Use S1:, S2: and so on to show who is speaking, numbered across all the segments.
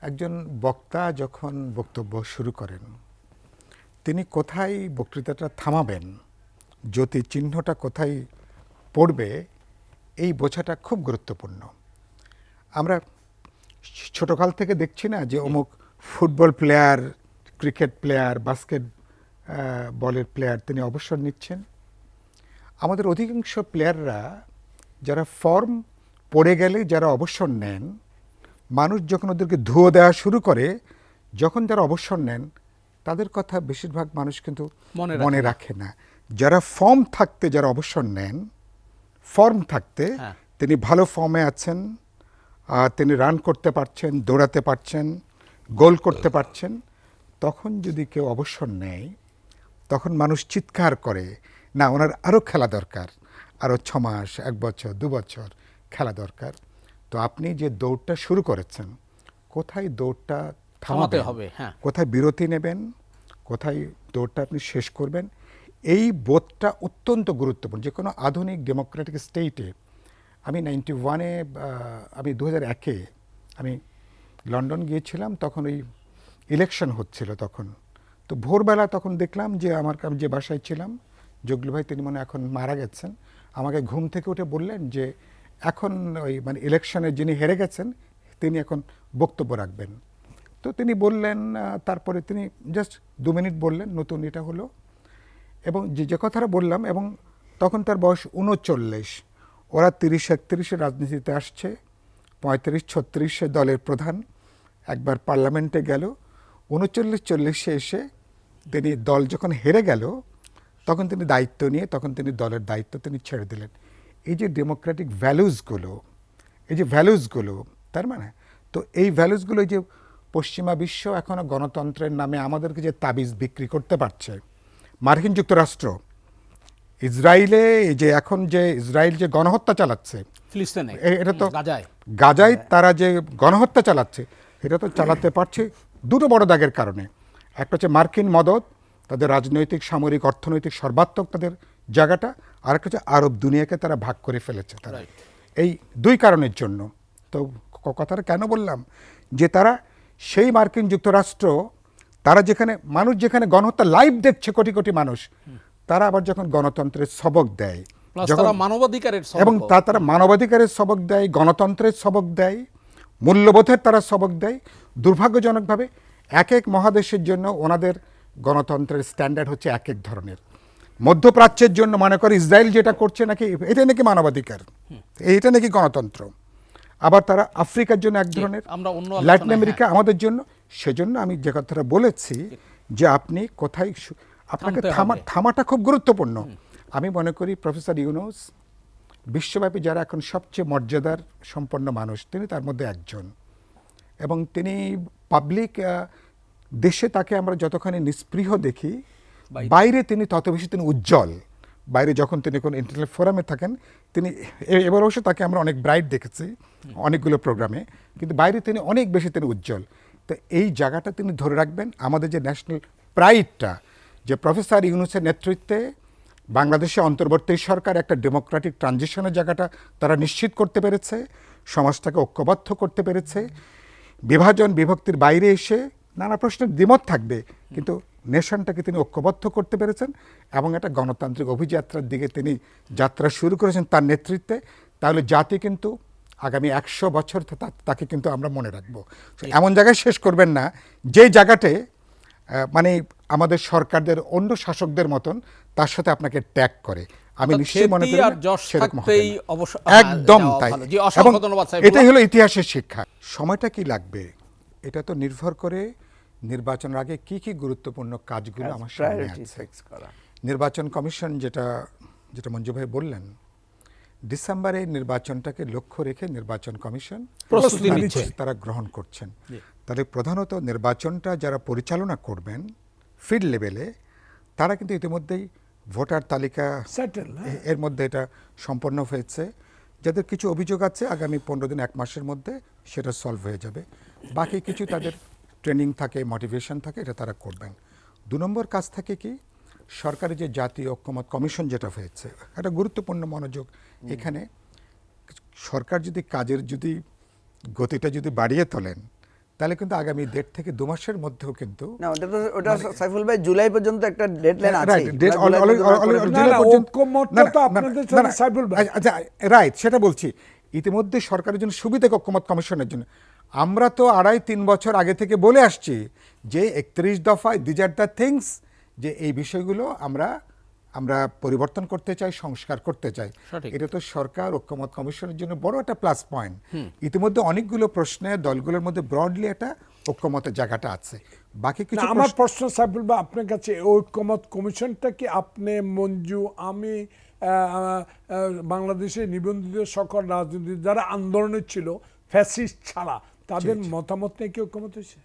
S1: একজন বক্তা যখন বক্তব্য শুরু করেন, তিনি কোথায় বক্তৃতাটা থামাবেন, জ্যোতি চিহ্নটা কোথায় পড়বে, এই বোঝাটা খুব গুরুত্বপূর্ণ। আমরা ছোটকাল থেকে দেখছি না যে অমুক football player, cricket player, basket বলের প্লেয়ার তিনি অবসর নিচ্ছেন। আমাদের অধিকাংশ প্লেয়াররা যারা ফর্ম পড়ে গেলে যারা অবসর নেন, মানুষ যখন ওদেরকে ধুয়ো দেওয়া শুরু করে, যখন যারা অবসর নেন তাদের কথা বেশিরভাগ মানুষ কিন্তু মনে রাখে না। যারা ফর্ম থাকতে যারা অবসর নেন, ফর্ম থাকতে তিনি ভালো ফর্মে আছেন, তিনি রান করতে পারছেন, দৌড়াতে পারছেন, গোল করতে পারছেন, তখন যদি কেউ অবসর নেয় তখন মানুষ চিৎকার করে, না ওনার আরও খেলা দরকার, আরও 6 মাস, 1 বছর, 2 বছর খেলা দরকার। তো আপনি যে দৌড়টা শুরু করেছেন, কোথায় দৌড়টা থামাতে হবে, কোথায় বিরতি নেবেন, কোথায় দৌড়টা আপনি শেষ করবেন, এই বোধটা অত্যন্ত গুরুত্বপূর্ণ। যে কোনো আধুনিক ডেমোক্রেটিক স্টেটে, আমি 91-এ, আমি 2001-এ আমি লন্ডন গিয়েছিলাম, তখন ওই ইলেকশন হচ্ছিল তখন। তো ভোরবেলা তখন দেখলাম যে আমি যে বাসায় ছিলাম, জগলু ভাই তিনি এখন মারা গেছেন, আমাকে ঘুম থেকে উঠে বললেন যে এখন ওই ইলেকশনে যিনি হেরে গেছেন তিনি এখন বক্তব্য রাখবেন। তো তিনি বললেন, তারপরে তিনি জাস্ট 2 মিনিট বললেন, নতুন এটা হলো, এবং যে কথাটা বললাম, এবং তখন তার বয়স 39, ওরা 30-31-এ রাজনীতিতে আসছে, 35-36-এ দলের প্রধান, একবার পার্লামেন্টে গেল, 39-40-এ এসে তিনি দল যখন হেরে গেল তখন তিনি দায়িত্ব নিয়ে তখন তিনি দলের দায়িত্ব তিনি ছেড়ে দিলেন। এই যে ডেমোক্রেটিক ভ্যালুসগুলো, এই যে ভ্যালুসগুলো, তার তো এই ভ্যালুসগুলো যে পশ্চিমা বিশ্ব এখনও গণতন্ত্রের নামে আমাদেরকে যে তাবিজ বিক্রি করতে পারছে, মার্কিন যুক্তরাষ্ট্র, ইসরায়েলে যে এখন যে ইসরায়েল যে গণহত্যা চালাচ্ছে, এটা তো গাজায় তারা যে গণহত্যা চালাচ্ছে, এটা তো চালাতে পারছে দুটো বড় দাগের কারণে। একটা হচ্ছে মার্কিন মদত, তাদের রাজনৈতিক, সামরিক, অর্থনৈতিক সর্বাত্মক তাদের জায়গাটা, আর একটা হচ্ছে আরব দুনিয়াকে তারা ভাগ করে ফেলেছে তারা। এই 2 কারণের জন্য। তো কথাটা কেন বললাম, যে তারা সেই মার্কিন যুক্তরাষ্ট্র, তারা যেখানে মানুষ যেখানে গণহত্যা লাইভ দেখছে কোটি কোটি মানুষ, তারা আবার যখন গণতন্ত্রের সবক দেয়, এবং তারা মানবাধিকারের সবক দেয়, গণতন্ত্রের সবক দেয়, মূল্যবোধের তারা সবক দেয়, দুর্ভাগ্যজনকভাবে এক এক মহাদেশের জন্য ওনাদের গণতন্ত্রের স্ট্যান্ডার্ড হচ্ছে এক এক ধরনের। মধ্যপ্রাচ্যের জন্য মনে করে ইসরায়েল যেটা করছে নাকি এটা নাকি মানবাধিকার, এটা নাকি গণতন্ত্র। আবার তারা আফ্রিকার জন্য এক ধরনের, ল্যাটিন আমেরিকা আমাদের জন্য। সেজন্য আমি যে কথাটা বলেছি যে আপনি কোথায়, আপনাকে থামাটা খুব গুরুত্বপূর্ণ। আমি মনে করি প্রফেসর ইউনূস বিশ্বব্যাপী যারা এখন সবচেয়ে মর্যাদার সম্পন্ন মানুষ, তিনি তার মধ্যে একজন, এবং তিনি পাবলিক দেশে তাকে আমরা যতখানি নিস্পৃহ দেখি, বাইরে তিনি তত বেশি তিনি উজ্জ্বল। বাইরে যখন তিনি কোনো ইন্টারন্যাশনাল ফোরামে থাকেন, তিনি এবার অবশ্য তাকে আমরা অনেক ব্রাইট দেখেছি অনেকগুলো প্রোগ্রামে, কিন্তু বাইরে তিনি অনেক বেশি তিনি উজ্জ্বল। তো এই জায়গাটা তিনি ধরে রাখবেন। আমাদের যে ন্যাশনাল প্রাইডটা, যে প্রফেসর ইউনূসের নেতৃত্বে বাংলাদেশে অন্তর্বর্তী সরকার একটা ডেমোক্রেটিক ট্রানজিশনের জায়গাটা তারা নিশ্চিত করতে পেরেছে, সমাজটাকে ঐক্যবদ্ধ করতে পেরেছে, বিভাজন বিভক্তির বাইরে এসে নানা প্রশ্নের দ্বিমত থাকবে, কিন্তু নেশনটাকে তিনি ঐক্যবদ্ধ করতে পেরেছেন, এবং একটা গণতান্ত্রিক অভিযাত্রার দিকে তিনি যাত্রা শুরু করেছেন তার নেতৃত্বে। তাহলে জাতি কিন্তু আগামী 100 বছর তাকে কিন্তু আমরা মনে রাখবো। এমন জায়গায় শেষ করবেন না যে জায়গাতে আমাদের সরকারদের অন্য শাসকদের মতন তার সাথে আপনাকে ট্যাগ করে। আমি নিশ্চয়ই মনে করি একদম তাই, এবং এটাই হলো ইতিহাসের শিক্ষা। সময়টা কি লাগবে এটা তো নির্ভর করে নির্বাচনের আগে কি কি গুরুত্বপূর্ণ কাজগুলো আমার সামনে আছে। নির্বাচন কমিশন যেটা মঞ্জু ভাই বললেন, ডিসেম্বরে নির্বাচনটাকে লক্ষ্য রেখে নির্বাচন কমিশন তারা গ্রহণ করছেন। তাহলে প্রধানত নির্বাচনটা যারা পরিচালনা করবেন ফিল্ড লেভেলে, তারা কিন্তু ইতিমধ্যেই ভোটার তালিকা এর মধ্যে এটা সম্পন্ন হয়েছে। যাদের কিছু অভিযোগ আছে, আগামী 15 দিন 1 মাসের মধ্যে সেটা সলভ হয়ে যাবে। বাকি কিছু তাদের ট্রেনিং থাকে, মোটিভেশন থাকে, এটা তারা করবেন। 2 নম্বর কাজ থাকে কি, সরকারি যে জাতীয় ঐক্যমত কমিশন যেটা হয়েছে, একটা গুরুত্বপূর্ণ মনোযোগ এখানে। সরকার যদি কাজের গতিটা বাড়িয়ে তোলেন, তাহলে কিন্তু আগামী 1.5 থেকে 2 মাসের মধ্যেও কিন্তু
S2: না ওটা সাইফুল ভাই জুলাই পর্যন্ত একটা ডেডলাইন আছে।
S1: রাইট, সেটা বলছি। ইতিমধ্যে সরকারের জন্য সুবিধা ঐক্যমত কমিশনের জন্য আমরা তো 2.5-3 বছর আগে থেকে বলে আসছি যে 31 দফায় দিজ আর দ্য থিংস, যে এই বিষয়গুলো আমরা পরিবর্তন করতে চাই, সংস্কার করতে চাই। এটা তো সরকার ঐক্যমত কমিশনের জন্য বড় একটা প্লাস পয়েন্ট। ইতিমধ্যে অনেকগুলো প্রশ্নে দলগুলোর মধ্যে ব্রডলি একটা ঐক্যমতের জায়গাটা আছে। বাকি কিছু
S3: আমার প্রশ্ন সাইফুল ভাই আপনার কাছে, ঐক্যমত কমিশনটা কি আপনি, মঞ্জু, আমি, বাংলাদেশে নিবন্ধিত সকল রাজনীতি যারা আন্দোলনে ছিল ফ্যাসিস্ট ছাড়া তাদের মতামত নিয়ে কি ঐক্যমত হয়েছে?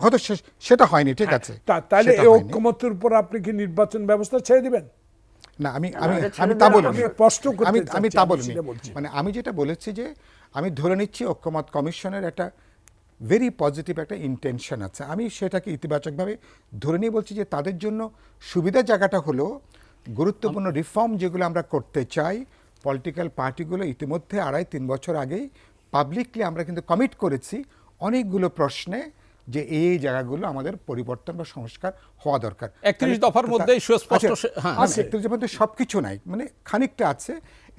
S1: হয়তো সেটা হয়নি, ঠিক আছে।
S3: তাহলে এই ঐক্যমতের উপর আপনি কি নির্বাচন ব্যবস্থা ছেড়ে দিবেন?
S1: না, আমি তা বলিনি, আমি তা বলিনি। মানে আমি যেটা বলেছি যে আমি ধরে নিচ্ছি ঐক্যমত কমিশনের একটা ভেরি পজিটিভ একটা ইন্টেনশন আছে, আমি সেটাকে ইতিবাচকভাবে ধরে নিয়ে বলছি যে তাদের জন্য সুবিধার জায়গাটা হলো গুরুত্বপূর্ণ রিফর্ম যেগুলো আমরা করতে চাই, পলিটিক্যাল পার্টিগুলো ইতিমধ্যে 2.5-3 বছর আগেই পাবলিকলি আমরা কিন্তু কমিট করেছি অনেকগুলো প্রশ্নে যে এই জায়গাগুলো আমাদের পরিবর্তন বা সংস্কার হওয়া দরকার।
S4: 31 দফার মধ্যে সুস্পষ্ট,
S1: 31 মধ্যে সবকিছু নাই, মানে খানিকটা আছে,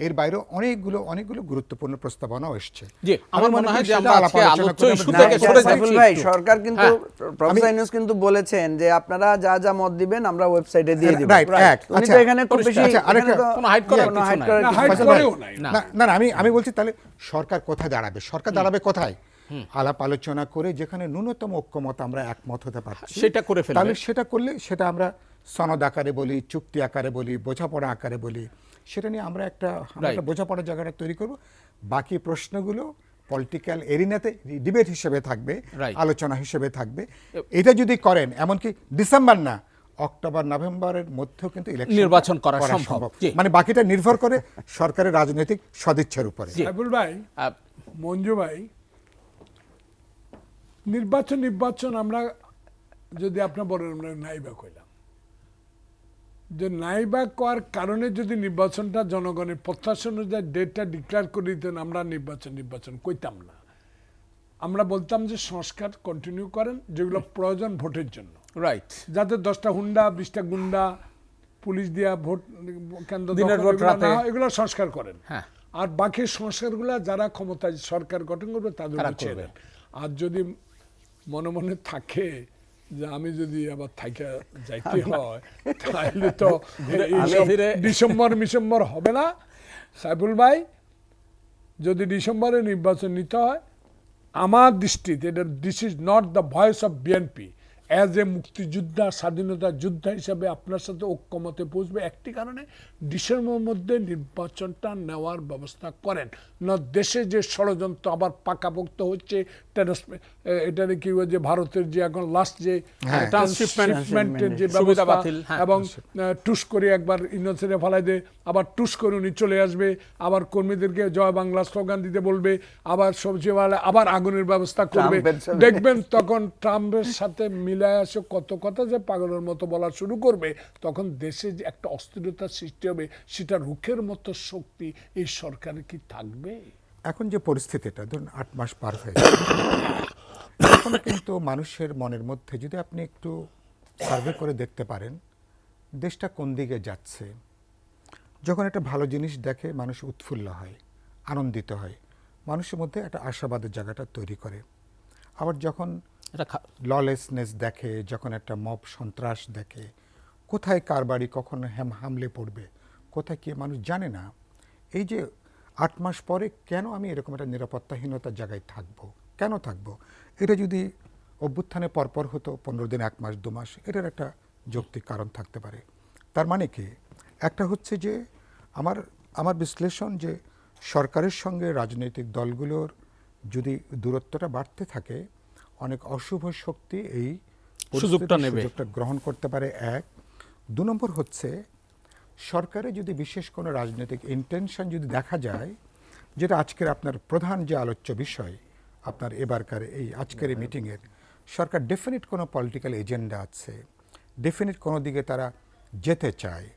S1: এর বাইরে অনেকগুলো গুরুত্বপূর্ণ প্রস্তাবনা এসেছে।
S4: জি, আমার মনে হয় যে আমরা আজকে আলোচ্য ইস্যু থেকে সরে
S2: যাচ্ছি। ভাই সরকার কিন্তু প্রফেসর ইউনূস কিন্তু বলেছেন যে আপনারা যা মত দিবেন আমরা ওয়েবসাইটে দিয়ে দিব।
S1: রাইট,
S2: উনি তো এখানে খুব বেশি
S4: কোনো হাইড করার কিছু নাই।
S1: না, আমি বলছি তাহলে সরকার কোথায় দাঁড়াবে? সরকার দাঁড়াবে কোথায়? আলাপ আলোচনা করে যেখানে ন্যূনতম ঐক্যমত আমরা একমত হতে পারছি
S4: সেটা করে ফেলবে।
S1: তাহলে সেটা করলে সেটা আমরা সনদ আকারে বলি, চুক্তি আকারে বলি, বোঝাপড়া আকারে বলি, সেটা নিয়ে আমরা একটা বোঝাপড়ার জায়গাটা তৈরি করব। বাকি প্রশ্নগুলো পলিটিক্যাল এরিনাতে ডিবেট হিসেবে থাকবে, আলোচনা হিসেবে থাকবে। এটা যদি করেন, এমনকি ডিসেম্বর না, অক্টোবর নভেম্বরের মধ্যেও কিন্তু
S4: নির্বাচন করা সম্ভব।
S1: মানে বাকিটা নির্ভর করে সরকারের রাজনৈতিক সদিচ্ছার উপরে।
S3: সাইফুল ভাই, মঞ্জু ভাই, নির্বাচন আমরা যদি আপনার বলেন আমরা নাইবা কইলাম যে নাইবা করার কারণে যদি নির্বাচনটা জনগণের প্রত্যাশা অনুযায়ী ডেটটা ডিক্লেয়ার করে দিতেন, আমরা নির্বাচন কইতাম না। আমরা বলতাম যে সংস্কার কন্টিনিউ করেন, যেগুলো প্রয়োজন ভোটের জন্য,
S4: রাইট,
S3: যাতে 10টা হুন্ডা 20টা গুন্ডা পুলিশ দিয়া ভোট কেন্দ্র এগুলো সংস্কার করেন। আর বাকি সংস্কারগুলো যারা ক্ষমতায় সরকার গঠন করবে তাদের ছেড়ে। আর যদি মনে মনে থাকে যে আমি যদি আবার থাইকা যাইতে হয় তাহলে তো ডিসেম্বর হবে না। সাইফুল ভাই, যদি ডিসেম্বরে নির্বাচন নিতে হয়, আমার দৃষ্টিতে this is not the voice of BNP as a মুক্তিযোদ্ধা, স্বাধীনতা যোদ্ধা হিসাবে আপনার সাথে ঐক্যমতে পৌঁছবে একটি কারণে, ডিসেম্বরের মধ্যে নির্বাচনটা নেওয়ার ব্যবস্থা করেন না। দেশে যে ষড়যন্ত্র আবার পাকাপোক্ত হচ্ছে, এটা কি যে ভারতের যে এখন লাস্ট যে ট্রান্সশিপমেন্টের যে ব্যবস্থা, এবং টুস করে একবার ইউনিভার্সিটি ফেলাই দে, আবার টুস করে উনি চলে আসবে, আবার কর্মীদেরকে জয় বাংলা স্লোগান দিতে বলবে, আবার সবজিওয়ালা আবার আগুনের ব্যবস্থা করবে। দেখবেন তখন ট্রাম্পের সাথে মিলায় আসে কত কথা যে পাগলের মতো বলা শুরু করবে, তখন দেশে যে একটা অস্থিরতার সৃষ্টি হবে, সেটা রুখের মতো শক্তি এই সরকারের কি থাকবে?
S1: এখন যে পরিস্থিতিটা ধরুন 8 মাস পার হয়ে এখন কিন্তু মানুষের মনের মধ্যে যদি আপনি একটু সার্ভে করে দেখতে পারেন দেশটা কোন দিকে যাচ্ছে, যখন একটা ভালো জিনিস দেখে মানুষ উৎফুল্ল হয়, আনন্দিত হয়, মানুষের মধ্যে একটা আশাবাদের জায়গাটা তৈরি করে। আবার যখন ললেসনেস দেখে, যখন একটা মব সন্ত্রাস দেখে, কোথায় কার বাড়ি কখন হামলে পড়বে, কোথায় কি মানুষ জানে না। এই যে 8 মাস পরে কেন আমি এরকম একটা নিরাপত্তাহীনতার জায়গায় থাকবো, কেন থাকবো? এটা যদি অভ্যুত্থানে পরপর হতো 15 দিন, 1 মাস, 2 মাস, এটার একটা যৌক্তিক কারণ থাকতে পারে। তার মানে কি, একটা হচ্ছে যে আমার বিশ্লেষণ যে সরকারের সঙ্গে রাজনৈতিক দলগুলোর যদি দূরত্বটা বাড়তে থাকে, অনেক অশুভ শক্তি এই সুযোগটা গ্রহণ করতে পারে। 1, 2 নম্বর হচ্ছে সরকারে যদি বিশেষ কোনো রাজনৈতিক ইন্টেনশন যদি দেখা যায়, যেটা আজকের আপনার প্রধান যে আলোচ্য বিষয় আপনার এবারকার এই আজকের এই মিটিংয়ের, সরকার ডেফিনিট কোনো পলিটিক্যাল এজেন্ডা আছে, ডেফিনিট কোনো দিকে তারা যেতে চায়,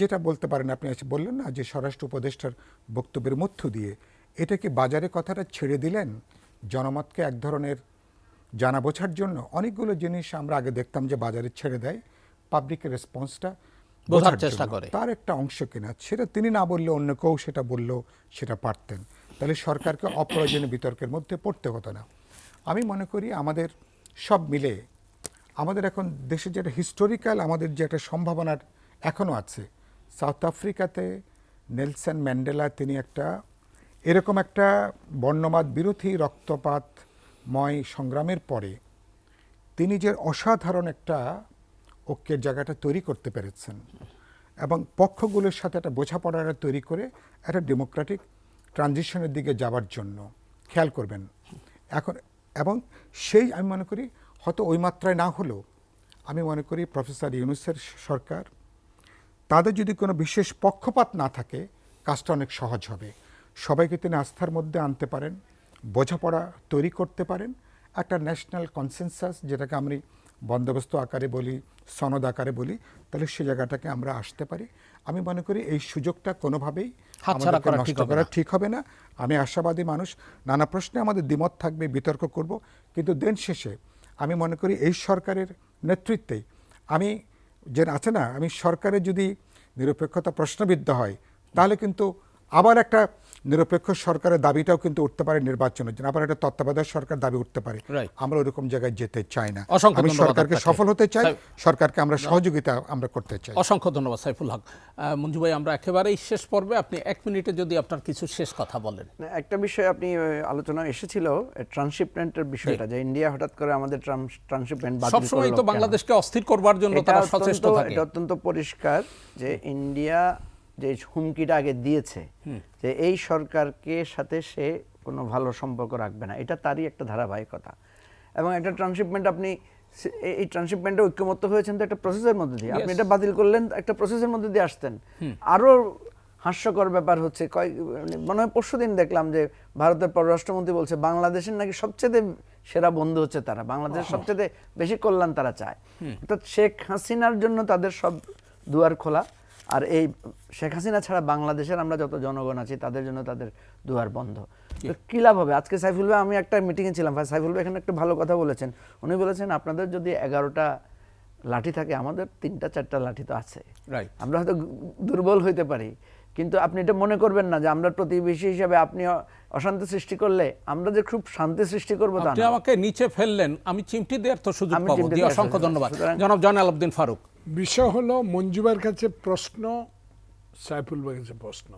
S1: যেটা বলতে পারেন আপনি বললেন না যে স্বরাষ্ট্র উপদেষ্টার বক্তব্যের মধ্য দিয়ে এটা কি বাজারে কথাটা ছেড়ে দিলেন, জনমতকে এক ধরনের জানা বোঝার জন্য অনেকগুলো জিনিস আমরা আগে দেখতাম যে বাজারে ছেড়ে দেয়, পাবলিকের রেসপন্সটা
S4: বোঝার চেষ্টা করে।
S1: তার একটা অংশ কিনা সেটা তিনি না বললে অন্য কেউ সেটা বললেও সেটা পারতেন, তাহলে সরকারকে অপ্রয়োজনীয় বিতর্কের মধ্যে পড়তে হতো না। আমি মনে করি আমাদের সব মিলে আমাদের এখন দেশে যেটা হিস্টোরিক্যাল আমাদের যে একটা সম্ভাবনার এখনও আছে, সাউথ আফ্রিকাতে নেলসন ম্যান্ডেলা তিনি একটা এরকম একটা বর্ণবাদ বিরোধী রক্তপাতময় সংগ্রামের পরে তিনি যে অসাধারণ একটা ঐক্যের জায়গাটা তৈরি করতে পেরেছেন এবং পক্ষগুলোর সাথে একটা বোঝাপড়াটা তৈরি করে একটা ডেমোক্রেটিক ট্রানজিশনের দিকে যাওয়ার জন্য খেয়াল করবেন এখন। এবং সেই আমি মনে করি হয়তো ওই মাত্রায় না হলেও আমি মনে করি প্রফেসর ইউনূসের সরকার তাদের যদি কোনো বিশেষ পক্ষপাত না থাকে কাজটা অনেক সহজ হবে। সবাইকে তিনি আস্থার মধ্যে আনতে পারেন, বোঝাপড়া তৈরি করতে পারেন, একটা ন্যাশনাল কনসেনসাস যেটাকে আমি বন্দোবস্ত আকারে বলি, সনদ আকারে বলি, তাহলে সে জায়গাটাকে আমরা আসতে পারি। আমি মনে করি এই সুযোগটা কোনোভাবেই
S4: হাতছাড়া করা
S1: নষ্ট করা ঠিক হবে না। আমি আশাবাদী মানুষ, নানা প্রশ্নে আমাদের দ্বিমত থাকবে, বিতর্ক করব, কিন্তু দিন শেষে আমি মনে করি এই সরকারের নেতৃত্বেই আমি যে আছে না, আমি সরকারের যদি নিরপেক্ষতা প্রশ্নবিদ্ধ হয় তাহলে কিন্তু আবার একটা নিরপেক্ষ সরকারের দাবিটাও কিন্তু উঠতে পারে নির্বাচনের জন্য, আবার একটা তত্ত্বাবধায়ক সরকার দাবি উঠতে পারে। আমরা ওরকম জায়গায় যেতে চাই না। আমি সরকারকে সফল হতে চাই, সরকারকে আমরা সহযোগিতা আমরা করতে চাই।
S4: অসংখ্য ধন্যবাদ সাইফুল হক। মঞ্জু ভাই, আমরা একেবারেই শেষ পর্বে, আপনি 1 মিনিটে যদি আপনার কিছু শেষ কথা বলেন।
S2: একটা বিষয় আপনি আলোচনা এসেছিল ট্রান্সশিপমেন্টের বিষয়টা, যে ইন্ডিয়া হঠাৎ করে আমাদের ট্রান্সশিপমেন্ট বাতিল করলো।
S4: সবসময় তো বাংলাদেশকে অস্থির করবার জন্য তারা সচেষ্ট থাকে।
S2: এটা অত্যন্ত পরিষ্কার যে ইন্ডিয়া যে হুমকিটা আগে দিয়েছে যে এই সরকারকে সাথে সে কোনো ভালো সম্পর্ক রাখবে না, এটা তারই একটা ধারাবাহিকতা। এবং একটা ট্রান্সশিপমেন্ট আপনি এই ট্রান্সশিপমেন্টে ঐক্যমত্য হয়েছেন তো একটা প্রসেসের মধ্যে দিয়ে, আপনি এটা বাতিল করলেন একটা প্রসেসের মধ্যে দিয়ে আসতেন। আরো হাস্যকর ব্যাপার হচ্ছে, মনে হয় পরশুদিন দেখলাম যে ভারতের পররাষ্ট্রমন্ত্রী বলছে বাংলাদেশের নাকি সবচেয়ে সেরা বন্ধু হচ্ছে তারা, বাংলাদেশের সবচেয়ে বেশি কল্যাণ তারা চায়। অর্থাৎ শেখ হাসিনার জন্য তাদের সব দুয়ার খোলা, আর এই শেখ হাসিনা ছাড়া বাংলাদেশের আমরা যত জনগণ আছি তাদের জন্য তাদের দুয়ার বন্ধ। কি লাভ হবে? আজকে সাইফুল ভাই, আমি একটা মিটিংয়ে ছিলাম, সাইফুল ভাই এখানে একটা ভালো কথা বলেছেন। উনি বলেছেন আপনাদের যদি 11টা লাঠি থাকে, আমাদের 3-4টা লাঠি তো আছে। আমরা হয়তো দুর্বল হইতে পারি, কিন্তু আপনি এটা মনে করবেন না যে আমরা প্রতিবেশী হিসাবে আপনি অশান্তি সৃষ্টি করলে আমরা যে খুব শান্তি সৃষ্টি করবো তা না।
S4: আপনি আমাকে নিচে ফেললেন, আমি চিমটি দেওয়ার তো সুযোগ পাবো। অসংখ্য ধন্যবাদ জনাব জয়নাল আবদিন ফারুক।
S3: বিষয় হলো মঞ্জুবার কাছে প্রশ্ন, সাইফুল ভাইয়ের কাছে প্রশ্ন।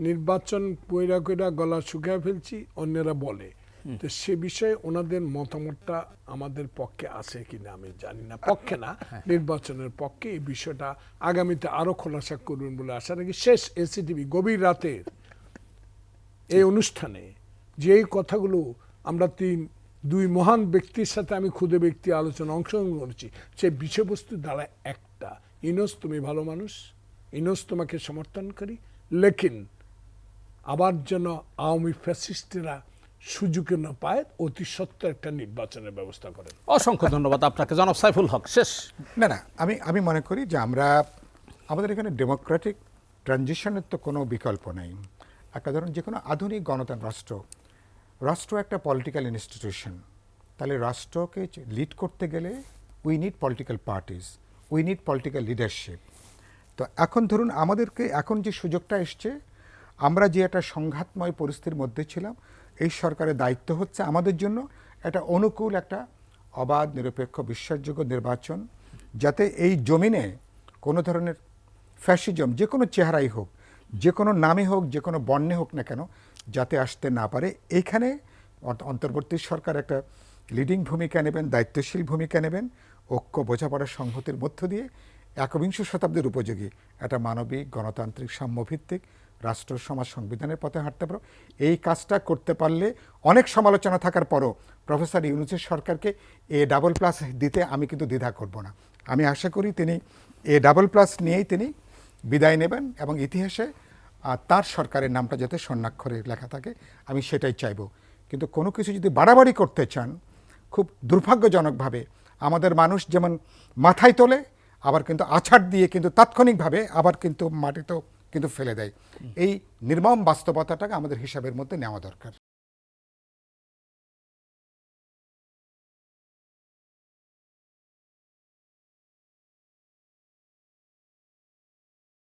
S3: নির্বাচন পয়রা কইরা গলা শুকিয়ে ফেলছি অন্যরা বলে, তো সে বিষয়ে ওনাদের মতামতটা আমাদের পক্ষে আছে কিনা আমি জানি না। পক্ষে না, নির্বাচনের পক্ষে এই বিষয়টা আগামীতে আরো খোলাসা করুন বলে আশা রাখি। শেষ এসিটিভি গভীর রাতের এই অনুষ্ঠানে যে কথাগুলো আমরা দুই মহান ব্যক্তির সাথে আমি ক্ষুদে ব্যক্তি আলোচনা অংশগ্রহণ করেছি, সেই বিষয়বস্তু দ্বারা একটা, ইনোস তুমি ভালো মানুষ, ইনোস তোমাকে সমর্থন করি, লেকিন আবার যেন আওয়ামী ফ্যাসিস্টরা সুযোগ না পায়, অতি সত্ত্বর একটা নির্বাচনের ব্যবস্থা করেন।
S4: অসংখ্য ধন্যবাদ আপনাকে জনাব সাইফুল হক। শেষ
S1: না, আমি মনে করি যে আমাদের এখানে ডেমোক্রেটিক ট্রানজিশনের তো কোনো বিকল্প নেই। একটা ধরুন যে কোনো আধুনিক গণতন্ত্র রাষ্ট্র একটা পলিটিক্যাল ইনস্টিটিউশন, তাহলে রাষ্ট্রকে লিড করতে গেলে we need political parties, we need political leadership. তো এখন ধরুন আমাদেরকে এখন যে সুযোগটা এসছে, আমরা যে একটা সংঘাতময় পরিস্থিতির মধ্যে ছিলাম, এই সরকারের দায়িত্ব হচ্ছে আমাদের জন্য একটা অনুকূল, একটা অবাধ, নিরপেক্ষ, বিশ্বাসযোগ্য নির্বাচন, যাতে এই জমিনে কোনো ধরনের ফ্যাসিজম যে কোনো চেহারাই হোক, যে কোনো নামে হোক, যে কোনো বর্ণে হোক না কেন, যাতে আসতে না পারে। এইখানে অন্তর্বর্তী সরকার একটা লিডিং ভূমিকা নেবেন, দায়িত্বশীল ভূমিকা নেবেন, ঐক্য, বোঝাপড়া, সংহতির মধ্য দিয়ে 21 শতাব্দীর উপযোগী একটা মানবিক, গণতান্ত্রিক, সাম্যভিত্তিক রাষ্ট্র, সমাজ, সংবিধানের পথে হাঁটতে পারো। এই কাজটা করতে পারলে অনেক সমালোচনা থাকার পরও প্রফেসর ইউনূসের সরকারকে A++ দিতে আমি কিন্তু দ্বিধা করব না। আমি আশা করি তিনি A++ নিয়েই তিনি বিদায় নেবেন এবং ইতিহাসে তার সরকারের নামটা যাতে স্বর্ণাক্ষরে লেখা থাকে, আমি সেটাই চাইব। কিন্তু কোনো কিছু যদি বাড়াবাড়ি করতে চান, খুব দুর্ভাগ্যজনকভাবে আমাদের মানুষ যেমন মাথায় তোলে, আবার কিন্তু আছাড় দিয়ে কিন্তু তাৎক্ষণিকভাবে আবার কিন্তু মাটিতেও কিন্তু ফেলে দেয়। এই নির্মম বাস্তবতাটাকে আমাদের হিসাবের মধ্যে নেওয়া দরকার।